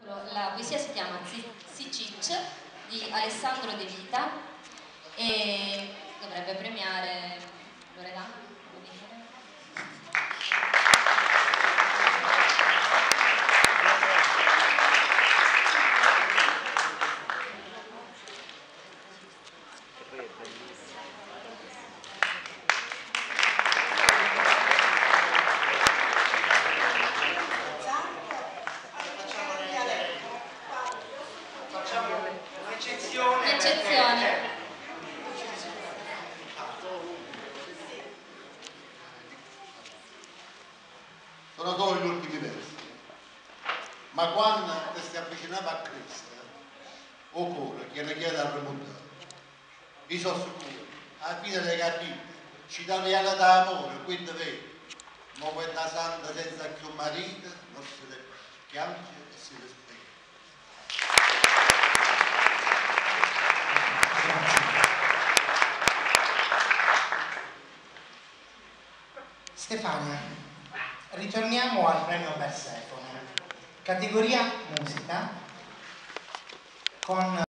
La poesia si chiama Sicic di Alessandro De Vita e dovrebbe premiare Loredana. Un'eccezione. Sono solo gli ultimi versi. Ma quando ti si avvicinava a Cristo, o cuore che ne chiede a remontare, io sono sicuro, alla fine delle capite, ci tagliano d'amore, quindi vedi, ma quella santa senza più marito, non si piange e si rispetta. Stefania, ritorniamo al premio Persefone, categoria musica, con